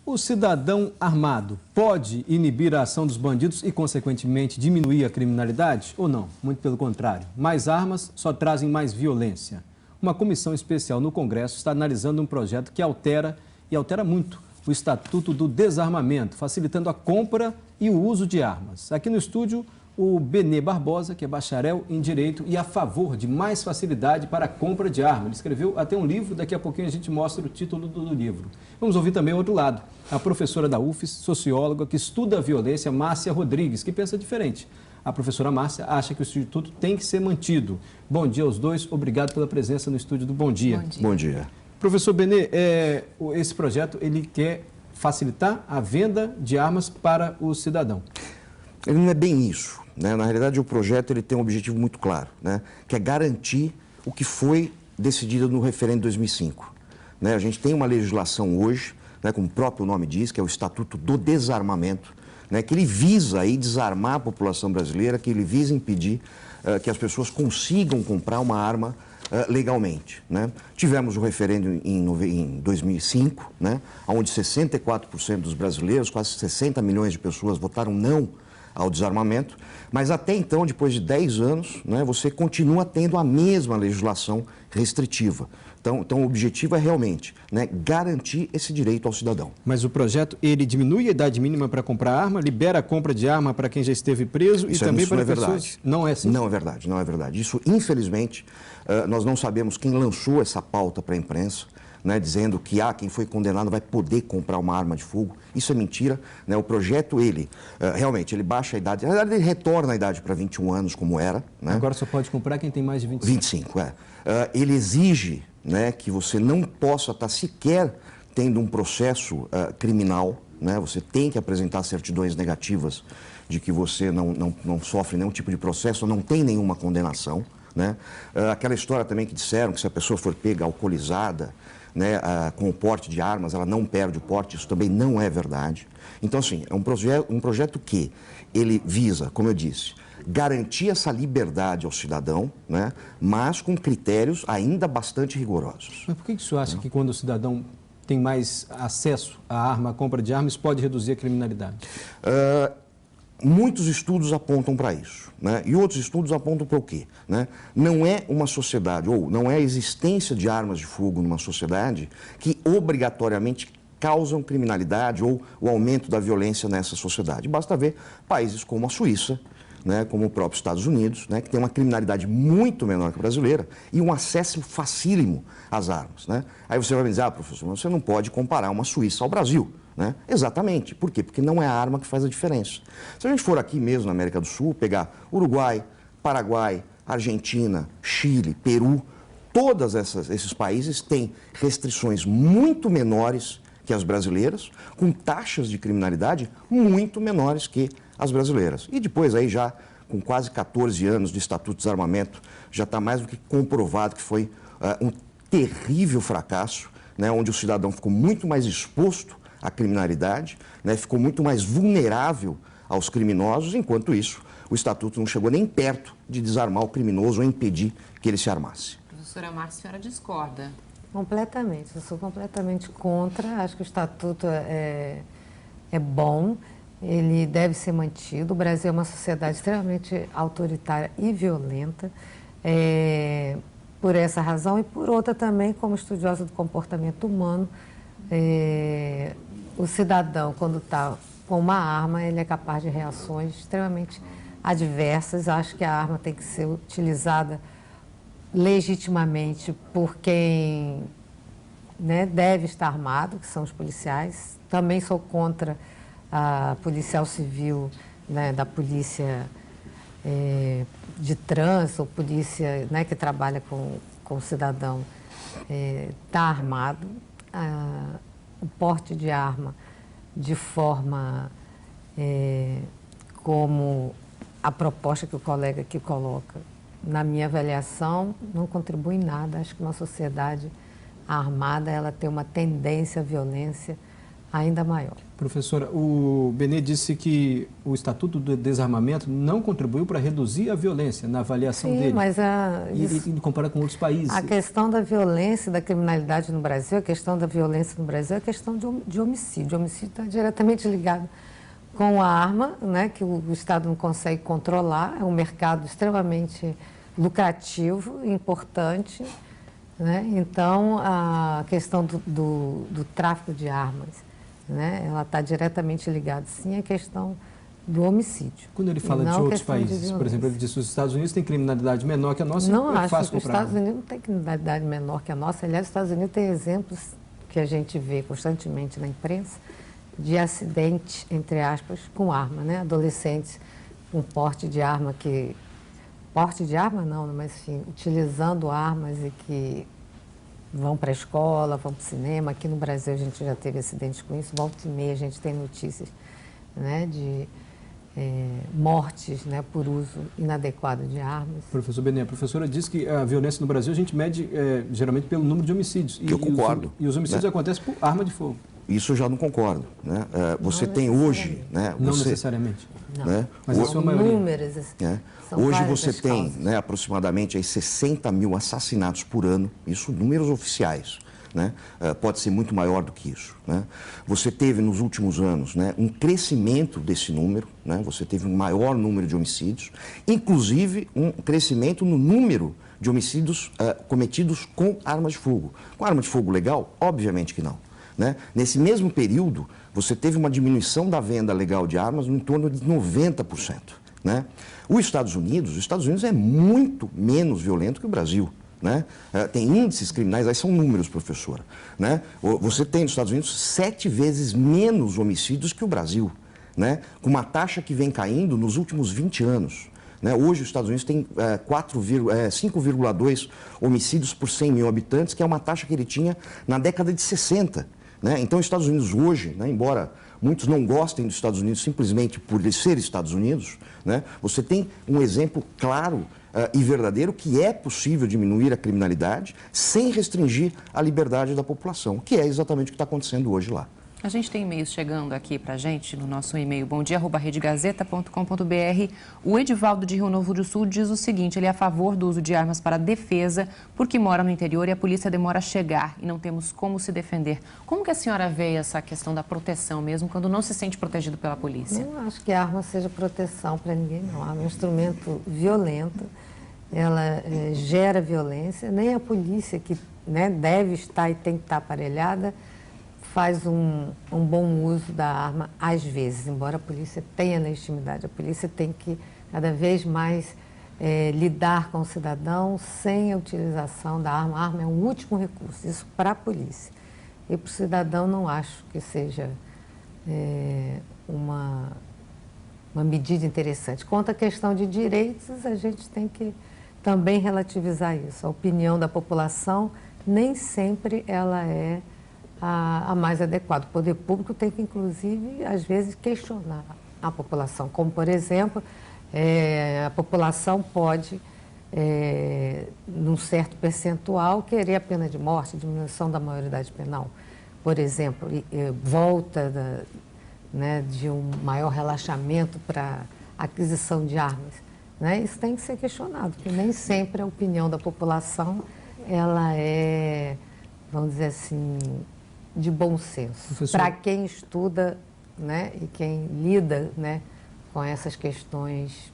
O cidadão armado pode inibir a ação dos bandidos e, consequentemente, diminuir a criminalidade? Ou não? Muito pelo contrário. Mais armas só trazem mais violência. Uma comissão especial no Congresso está analisando um projeto que altera, e altera muito, o Estatuto do Desarmamento, facilitando a compra e o uso de armas. Aqui no estúdio, o Benê Barbosa, que é bacharel em Direito e a favor de mais facilidade para a compra de armas. Ele escreveu até um livro, daqui a pouquinho a gente mostra o título do livro. Vamos ouvir também o outro lado, a professora da UFES, socióloga, que estuda a violência, Márcia Rodrigues, que pensa diferente. A professora Márcia acha que o Instituto tem que ser mantido. Bom dia aos dois, obrigado pela presença no estúdio do Bom Dia. Bom dia. Bom dia. Professor Benê, esse projeto ele quer facilitar a venda de armas para o cidadão. Ele não é bem isso, né? Na realidade, o projeto ele tem um objetivo muito claro, né? Que é garantir o que foi decidido no referendo de 2005. Né? A gente tem uma legislação hoje, né, como o próprio nome diz, que é o Estatuto do Desarmamento, né, que ele visa aí desarmar a população brasileira, que ele visa impedir que as pessoas consigam comprar uma arma legalmente. Né? Tivemos o referendo em 2005, né, onde 64% dos brasileiros, quase 60 milhões de pessoas, votaram não ao desarmamento, mas até então, depois de 10 anos, né, você continua tendo a mesma legislação restritiva. Então o objetivo é realmente, né, garantir esse direito ao cidadão. Mas o projeto, ele diminui a idade mínima para comprar arma, libera a compra de arma para quem já esteve preso Isso e também isso para não é pessoas... Verdade. Não é assim? Não é verdade, não é verdade. Isso, infelizmente, nós não sabemos quem lançou essa pauta para a imprensa, né, dizendo que quem foi condenado vai poder comprar uma arma de fogo. Isso é mentira. Né? O projeto, ele realmente, ele baixa a idade, na verdade ele retorna a idade para 21 anos, como era. Né? Agora só pode comprar quem tem mais de 25. 25, ele exige, né, que você não possa estar sequer tendo um processo criminal, né? Você tem que apresentar certidões negativas de que você não sofre nenhum tipo de processo, não tem nenhuma condenação. Né? Aquela história também que disseram que se a pessoa for pega alcoolizada, né, com o porte de armas, ela não perde o porte, isso também não é verdade. Então, assim, é um projeto que ele visa, como eu disse, garantir essa liberdade ao cidadão, né, mas com critérios ainda bastante rigorosos. Mas por que o senhor acha que quando o cidadão tem mais acesso à arma, à compra de armas, pode reduzir a criminalidade? Muitos estudos apontam para isso, né? E outros estudos apontam para o quê? Né? Não é uma sociedade, ou não é a existência de armas de fogo numa sociedade que obrigatoriamente causam criminalidade ou o aumento da violência nessa sociedade. Basta ver países como a Suíça, né, como o próprio Estados Unidos, né, que tem uma criminalidade muito menor que a brasileira e um acesso facílimo às armas. Né? Aí você vai me dizer, professor, você não pode comparar uma Suíça ao Brasil. Né? Exatamente. Por quê? Porque não é a arma que faz a diferença. Se a gente for aqui mesmo na América do Sul, pegar Uruguai, Paraguai, Argentina, Chile, Peru, todos esses países têm restrições muito menores que as brasileiras, com taxas de criminalidade muito menores que as brasileiras. E depois aí já, com quase 14 anos de Estatuto de Desarmamento, já está mais do que comprovado que foi um terrível fracasso, né, onde o cidadão ficou muito mais exposto à criminalidade, né, ficou muito mais vulnerável aos criminosos, enquanto isso, o Estatuto não chegou nem perto de desarmar o criminoso ou impedir que ele se armasse. Professora Márcia, a senhora discorda? Completamente, eu sou completamente contra, acho que o Estatuto é bom, ele deve ser mantido. O Brasil é uma sociedade extremamente autoritária e violenta, por essa razão e por outra também, como estudiosa do comportamento humano, o cidadão, quando está com uma arma, ele é capaz de reações extremamente adversas. Acho que a arma tem que ser utilizada legitimamente por quem, né, deve estar armado, que são os policiais. Também sou contra a policial civil, né, da polícia de trânsito, polícia, né, que trabalha com o cidadão, está armado. O porte de arma de forma como a proposta que o colega aqui coloca, na minha avaliação, não contribui em nada. Acho que uma sociedade armada ela tem uma tendência à violência ainda maior. Professora, o Benê disse que o Estatuto do Desarmamento não contribuiu para reduzir a violência na avaliação dele. Mas e compara com outros países. A questão da violência e da criminalidade no Brasil, a questão da violência no Brasil é a questão de homicídio. O homicídio está diretamente ligado com a arma, né, que o Estado não consegue controlar. É um mercado extremamente lucrativo, importante, né? Então, a questão do tráfico de armas, né, ela está diretamente ligada, sim, à questão do homicídio. Quando ele fala de outros países, por exemplo, ele disse que os Estados Unidos têm criminalidade menor que a nossa. Não acho que os Estados Unidos não têm criminalidade menor que a nossa. Aliás, os Estados Unidos têm exemplos que a gente vê constantemente na imprensa de acidente, entre aspas, com arma, né? Adolescentes com porte de arma que... Porte de arma não, mas enfim, utilizando armas e que vão para a escola, vão para o cinema. Aqui no Brasil a gente já teve acidentes com isso. Volta e meia a gente tem notícias, né, de mortes, né, por uso inadequado de armas. Professor Benê, a professora disse que a violência no Brasil a gente mede geralmente pelo número de homicídios. Eu concordo. E os homicídios acontecem por arma de fogo. Isso eu já não concordo. Né? Você tem hoje... Né, não necessariamente. Não. Né, mas a sua maioria. Números, hoje você tem, né, aproximadamente aí 60 mil assassinatos por ano, isso números oficiais. Né? Pode ser muito maior do que isso. Né? Você teve nos últimos anos, né, um crescimento desse número, né? Você teve um maior número de homicídios, inclusive um crescimento no número de homicídios cometidos com armas de fogo. Com arma de fogo legal? Obviamente que não. Né? Nesse mesmo período, você teve uma diminuição da venda legal de armas no entorno de 90%. Né? Os Estados Unidos é muito menos violento que o Brasil. Né? Tem índices criminais, aí são números, professora. Né? Você tem nos Estados Unidos 7 vezes menos homicídios que o Brasil, né? Com uma taxa que vem caindo nos últimos 20 anos. Né? Hoje os Estados Unidos têm 5,2 homicídios por 100 mil habitantes, que é uma taxa que ele tinha na década de 60. Né? Então, os Estados Unidos hoje, né, embora muitos não gostem dos Estados Unidos simplesmente por ser Estados Unidos, né, você tem um exemplo claro e verdadeiro que é possível diminuir a criminalidade sem restringir a liberdade da população, que é exatamente o que está acontecendo hoje lá. A gente tem e-mails chegando aqui para a gente no nosso e-mail bomdia@redegazeta.com.br. O Edivaldo de Rio Novo do Sul diz o seguinte: ele é a favor do uso de armas para defesa porque mora no interior e a polícia demora a chegar e não temos como se defender. Como que a senhora vê essa questão da proteção mesmo quando não se sente protegido pela polícia? Não acho que a arma seja proteção para ninguém, não. A arma é um instrumento violento, ela gera violência. Nem a polícia, que, né, deve estar e tem que estar aparelhada, faz um bom uso da arma às vezes, embora a polícia tenha legitimidade. A polícia tem que cada vez mais lidar com o cidadão sem a utilização da arma. A arma é um último recurso, isso para a polícia. E para o cidadão não acho que seja uma medida interessante. Quanto à questão de direitos, a gente tem que também relativizar isso. A opinião da população nem sempre ela é a mais adequada. O poder público tem que, inclusive, às vezes, questionar a população. Como, por exemplo, a população pode, num certo percentual, querer a pena de morte, diminuição da maioridade penal. Por exemplo, volta né, de um maior relaxamento para aquisição de armas. Né? Isso tem que ser questionado, porque nem sempre a opinião da população ela é, vamos dizer assim, de bom senso, para quem estuda, né, e quem lida, né, com essas questões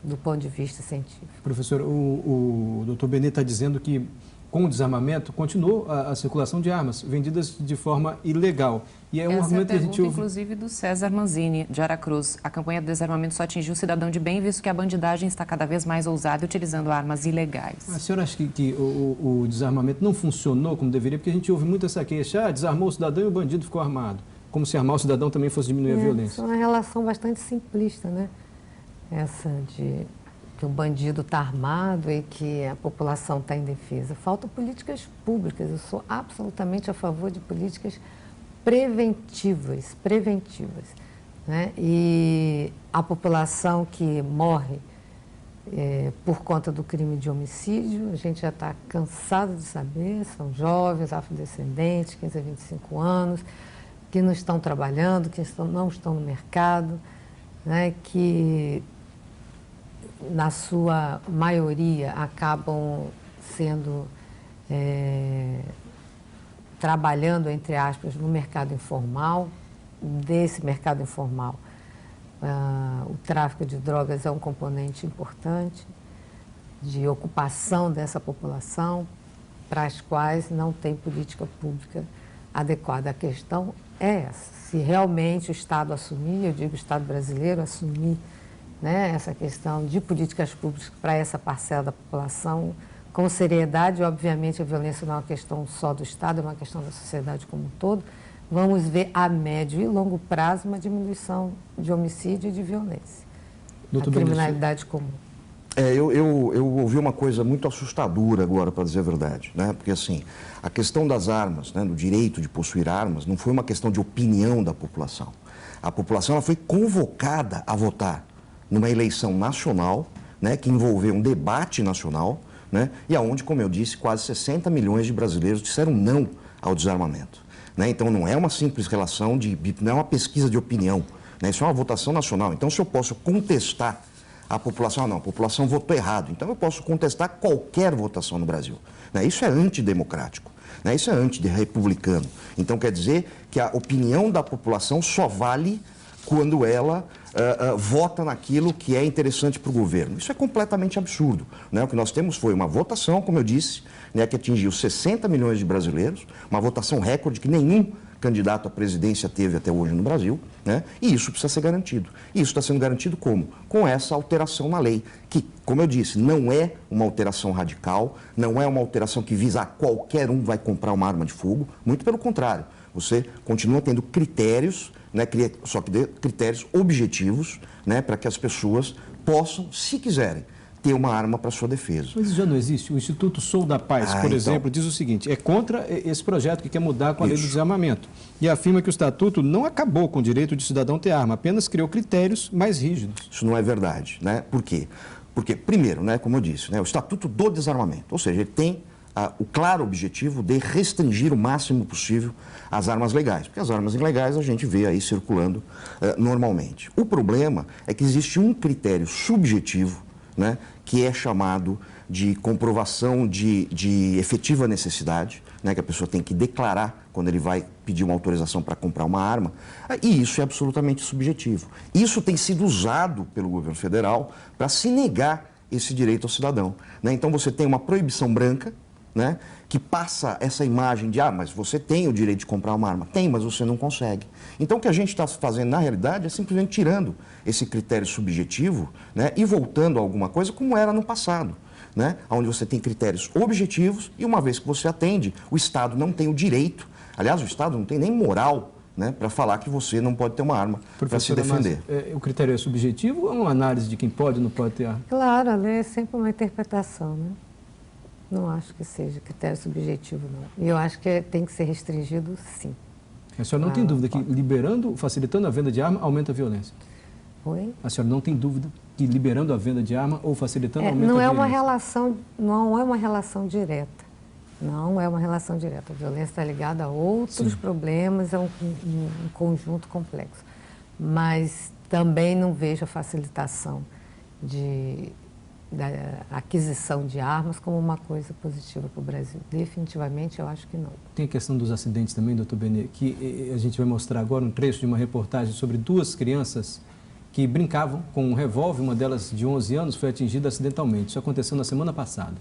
do ponto de vista científico. Professor, o doutor Benê está dizendo que com o desarmamento continuou a circulação de armas vendidas de forma ilegal. E é um argumento que a gente ouve... inclusive, do César Manzini, de Aracruz. A campanha do desarmamento só atingiu o cidadão de bem, visto que a bandidagem está cada vez mais ousada utilizando armas ilegais. A senhora acha que o desarmamento não funcionou como deveria? Porque a gente ouve muito essa queixa, desarmou o cidadão e o bandido ficou armado. Como se armar o cidadão também fosse diminuir a violência. É uma relação bastante simplista, né? Essa de que o bandido está armado e que a população está indefesa. Faltam políticas públicas. Eu sou absolutamente a favor de políticas preventivas, né? E a população que morre por conta do crime de homicídio, a gente já está cansado de saber, são jovens, afrodescendentes, 15 a 25 anos, que não estão trabalhando, que não estão no mercado, né, que na sua maioria acabam sendo trabalhando, entre aspas, no mercado informal. Desse mercado informal, o tráfico de drogas é um componente importante de ocupação dessa população, para as quais não tem política pública adequada. A questão é essa: se realmente o Estado assumir, eu digo o Estado brasileiro assumir, né, essa questão de políticas públicas para essa parcela da população com seriedade. Obviamente a violência não é uma questão só do Estado, é uma questão da sociedade como um todo. Vamos ver a médio e longo prazo uma diminuição de homicídio e de violência. A criminalidade comum. Eu ouvi uma coisa muito assustadora agora, para dizer a verdade, né? Porque assim, a questão das armas, né, do direito de possuir armas, não foi uma questão de opinião da população. A população ela foi convocada a votar numa eleição nacional, né, que envolveu um debate nacional, né, e aonde, como eu disse, quase 60 milhões de brasileiros disseram não ao desarmamento. Né? Então não é uma simples relação não é uma pesquisa de opinião, né? Isso é uma votação nacional. Então se eu posso contestar a população, não, a população votou errado, então eu posso contestar qualquer votação no Brasil. Né? Isso é antidemocrático, né? Isso é antirepublicano. Então quer dizer que a opinião da população só vale quando ela vota naquilo que é interessante para o governo. Isso é completamente absurdo. Né? O que nós temos foi uma votação, como eu disse, né, que atingiu 60 milhões de brasileiros, uma votação recorde que nenhum candidato à presidência teve até hoje no Brasil, né? E isso precisa ser garantido. E isso está sendo garantido como? Com essa alteração na lei, que, como eu disse, não é uma alteração radical, não é uma alteração que visa a qualquer um vai comprar uma arma de fogo, muito pelo contrário. Você continua tendo critérios, né, só que critérios objetivos, né, para que as pessoas possam, se quiserem, ter uma arma para sua defesa. Mas isso já não existe? O Instituto Sou da Paz, por exemplo, diz o seguinte: é contra esse projeto que quer mudar com a lei do desarmamento. E afirma que o Estatuto não acabou com o direito de cidadão ter arma, apenas criou critérios mais rígidos. Isso não é verdade, né? Por quê? Porque, primeiro, né, como eu disse, né, o Estatuto do Desarmamento, ou seja, ele tem o claro objetivo de restringir o máximo possível as armas legais, porque as armas ilegais a gente vê aí circulando normalmente. O problema é que existe um critério subjetivo, né, que é chamado de comprovação de efetiva necessidade, né, que a pessoa tem que declarar quando ele vai pedir uma autorização para comprar uma arma, e isso é absolutamente subjetivo. Isso tem sido usado pelo governo federal para se negar esse direito ao cidadão. Né? Então você tem uma proibição branca, né, que passa essa imagem de, mas você tem o direito de comprar uma arma. Tem, mas você não consegue. Então o que a gente está fazendo na realidade é simplesmente tirando esse critério subjetivo, né, e voltando a alguma coisa como era no passado, né, onde você tem critérios objetivos e uma vez que você atende, o Estado não tem o direito, aliás, o Estado não tem nem moral, né, para falar que você não pode ter uma arma para se defender. O critério é subjetivo ou é uma análise de quem pode ou não pode ter arma? Claro, a lei é sempre uma interpretação, né? Não acho que seja critério subjetivo, não. E eu acho que tem que ser restringido, sim. A senhora não tem dúvida que liberando, facilitando a venda de arma, aumenta a violência? Oi? A senhora não tem dúvida que liberando a venda de arma ou facilitando aumenta não a é violência? Não é uma relação direta. Não é uma relação direta. A violência está ligada a outros problemas, é um conjunto complexo. Mas também não vejo a facilitação da aquisição de armas como uma coisa positiva para o Brasil. Definitivamente, eu acho que não. Tem a questão dos acidentes também, doutor Benê, que a gente vai mostrar agora um trecho de uma reportagem sobre duas crianças que brincavam com um revólver. Uma delas, de 11 anos, foi atingida acidentalmente. Isso aconteceu na semana passada.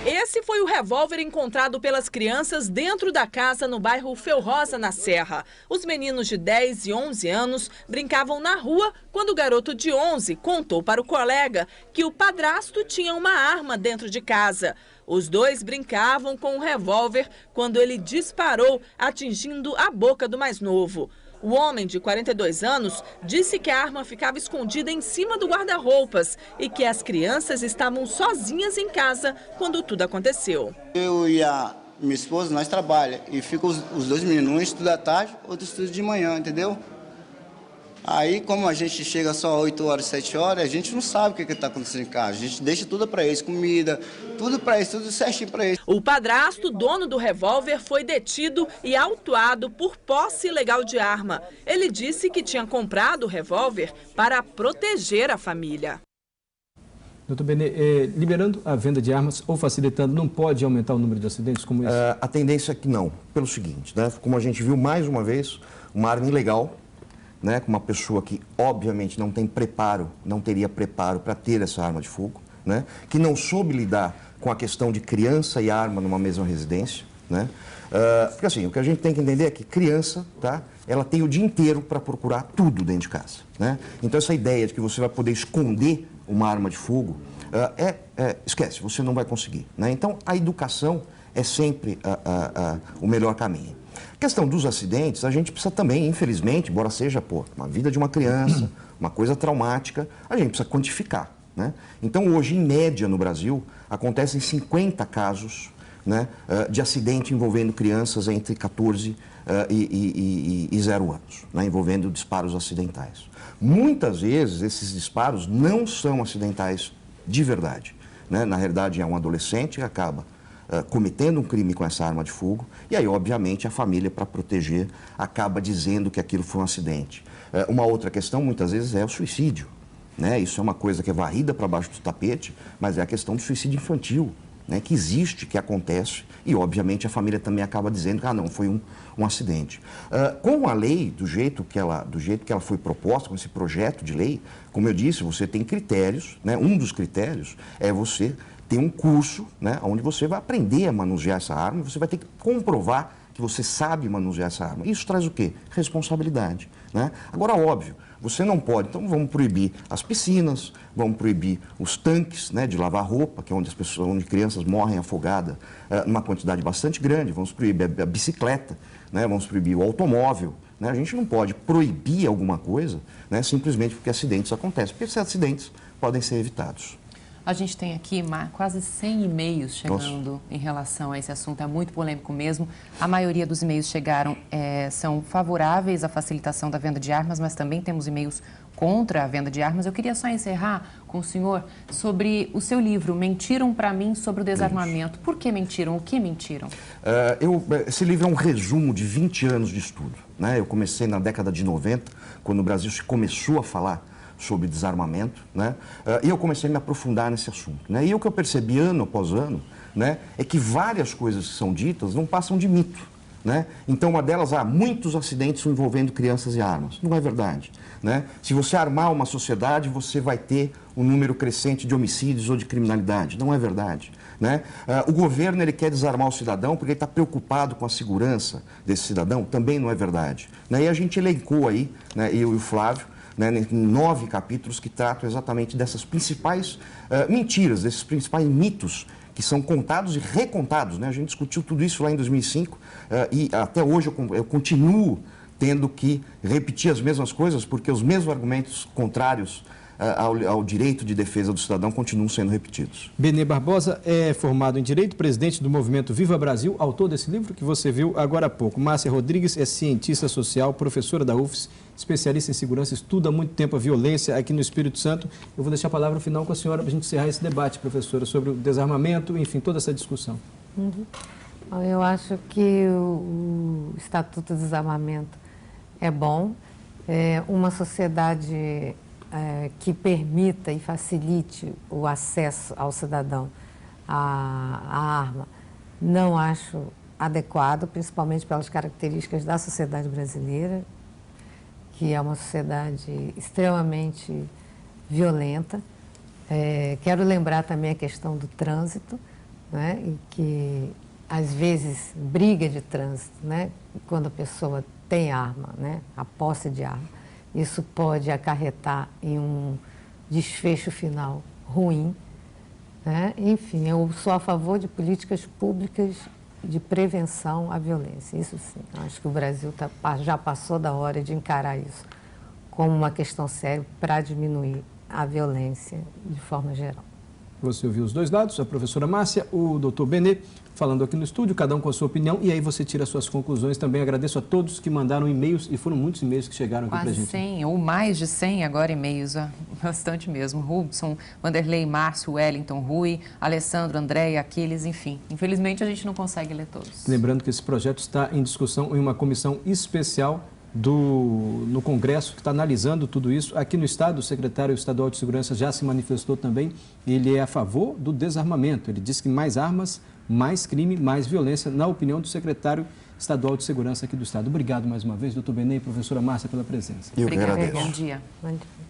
Esse foi o revólver encontrado pelas crianças dentro da casa no bairro Felrosa, na Serra. Os meninos de 10 e 11 anos brincavam na rua quando o garoto de 11 contou para o colega que o padrasto tinha uma arma dentro de casa. Os dois brincavam com o revólver quando ele disparou, atingindo a boca do mais novo. O homem, de 42 anos, disse que a arma ficava escondida em cima do guarda-roupas e que as crianças estavam sozinhas em casa quando tudo aconteceu. Eu e a minha esposa, nós trabalhamos e ficam os dois meninos, um estuda à tarde, outro estuda de manhã, entendeu? Aí, como a gente chega só 8 horas, 7 horas, a gente não sabe o que está acontecendo em casa. A gente deixa tudo para eles, comida, tudo para eles, tudo certinho para eles. O padrasto, dono do revólver, foi detido e autuado por posse ilegal de arma. Ele disse que tinha comprado o revólver para proteger a família. Doutor Benê, liberando a venda de armas ou facilitando, não pode aumentar o número de acidentes como esse? A tendência é que não, pelo seguinte, né? Como a gente viu mais uma vez, uma arma ilegal, né, com uma pessoa que obviamente não tem preparo, não teria preparo para ter essa arma de fogo, né, que não soube lidar com a questão de criança e arma numa mesma residência, né, porque assim, o que a gente tem que entender é que criança, tá, ela tem o dia inteiro para procurar tudo dentro de casa, né, então essa ideia de que você vai poder esconder uma arma de fogo, esquece, você não vai conseguir, né, então a educação é sempre o melhor caminho. A questão dos acidentes, a gente precisa também, infelizmente, embora seja uma vida de uma criança, uma coisa traumática, a gente precisa quantificar, né? Então, hoje, em média, no Brasil, acontecem 50 casos, né, de acidente envolvendo crianças entre 14 e 0 anos, né, envolvendo disparos acidentais. Muitas vezes, esses disparos não são acidentais de verdade, né? Na realidade, é um adolescente que acaba cometendo um crime com essa arma de fogo, e aí, obviamente, a família, para proteger, acaba dizendo que aquilo foi um acidente. Uma outra questão, muitas vezes, é o suicídio, né? Isso é uma coisa que é varrida para baixo do tapete, mas é a questão do suicídio infantil, né? Que existe, que acontece, e, obviamente, a família também acaba dizendo que, não, foi um acidente. Com a lei, do jeito que ela foi proposta, com esse projeto de lei, como eu disse, você tem critérios, né? Um dos critérios é você tem um curso, né, onde você vai aprender a manusear essa arma, você vai ter que comprovar que você sabe manusear essa arma. Isso traz o quê? Responsabilidade, né? Agora, óbvio, você não pode, então vamos proibir as piscinas, vamos proibir os tanques, né, de lavar roupa, que é onde crianças morrem afogadas numa quantidade bastante grande, vamos proibir a bicicleta, né, vamos proibir o automóvel, né? A gente não pode proibir alguma coisa, né, simplesmente porque acidentes acontecem, porque esses acidentes podem ser evitados. A gente tem aqui quase 100 e-mails chegando em relação a esse assunto, é muito polêmico mesmo. A maioria dos e-mails chegaram, são favoráveis à facilitação da venda de armas, mas também temos e-mails contra a venda de armas. Eu queria só encerrar com o senhor sobre o seu livro, Mentiram para mim sobre o desarmamento. Por que mentiram? O que mentiram? Esse livro é um resumo de 20 anos de estudo, né? Eu comecei na década de 90, quando o Brasil se começou a falar sobre desarmamento, né? E eu comecei a me aprofundar nesse assunto, né? E o que eu percebi ano após ano, né, é que várias coisas que são ditas não passam de mito, né? Então, uma delas, muitos acidentes envolvendo crianças e armas. Não é verdade, né? Se você armar uma sociedade, você vai ter um número crescente de homicídios ou de criminalidade. Não é verdade, né? O governo, ele quer desarmar o cidadão porque ele está preocupado com a segurança desse cidadão. Também não é verdade, né? E a gente elencou aí, né, eu e o Flávio, né, 9 capítulos que tratam exatamente dessas principais mentiras, desses principais mitos que são contados e recontados, né? A gente discutiu tudo isso lá em 2005 e até hoje eu continuo tendo que repetir as mesmas coisas porque os mesmos argumentos contrários ao direito de defesa do cidadão continuam sendo repetidos. Benê Barbosa é formado em Direito, presidente do movimento Viva Brasil, autor desse livro que você viu agora há pouco. Márcia Rodrigues é cientista social, professora da UFES, especialista em segurança, estuda há muito tempo a violência aqui no Espírito Santo. Eu vou deixar a palavra final com a senhora para a gente encerrar esse debate, professora, sobre o desarmamento, enfim, toda essa discussão. Eu acho que o Estatuto do Desarmamento é bom. Uma sociedade que permita e facilite o acesso ao cidadão à arma, não acho adequado, principalmente pelas características da sociedade brasileira, que é uma sociedade extremamente violenta. Quero lembrar também a questão do trânsito, né, e que, às vezes, briga de trânsito, né, quando a pessoa tem arma, né, a posse de arma. Isso pode acarretar em um desfecho final ruim, né? Enfim, eu sou a favor de políticas públicas de prevenção à violência. Isso sim, acho que o Brasil já passou da hora de encarar isso como uma questão séria para diminuir a violência de forma geral. Você ouviu os dois lados, a professora Márcia, o doutor Benê, falando aqui no estúdio, cada um com a sua opinião, e aí você tira suas conclusões. Também agradeço a todos que mandaram e-mails, e foram muitos e-mails que chegaram aqui para a gente. Quase 100, ou mais de 100 agora e-mails, bastante mesmo. Rubson, Vanderlei, Márcio, Wellington, Rui, Alessandro, Andréia, Aquiles, enfim. Infelizmente a gente não consegue ler todos. Lembrando que esse projeto está em discussão em uma comissão especial no Congresso, que está analisando tudo isso. Aqui no Estado, o secretário estadual de Segurança já se manifestou também. Ele é a favor do desarmamento. Ele diz que mais armas, mais crime, mais violência, na opinião do secretário estadual de Segurança aqui do Estado. Obrigado mais uma vez, doutor Benê e professora Márcia, pela presença. Eu que agradeço. Bom dia. Bom dia.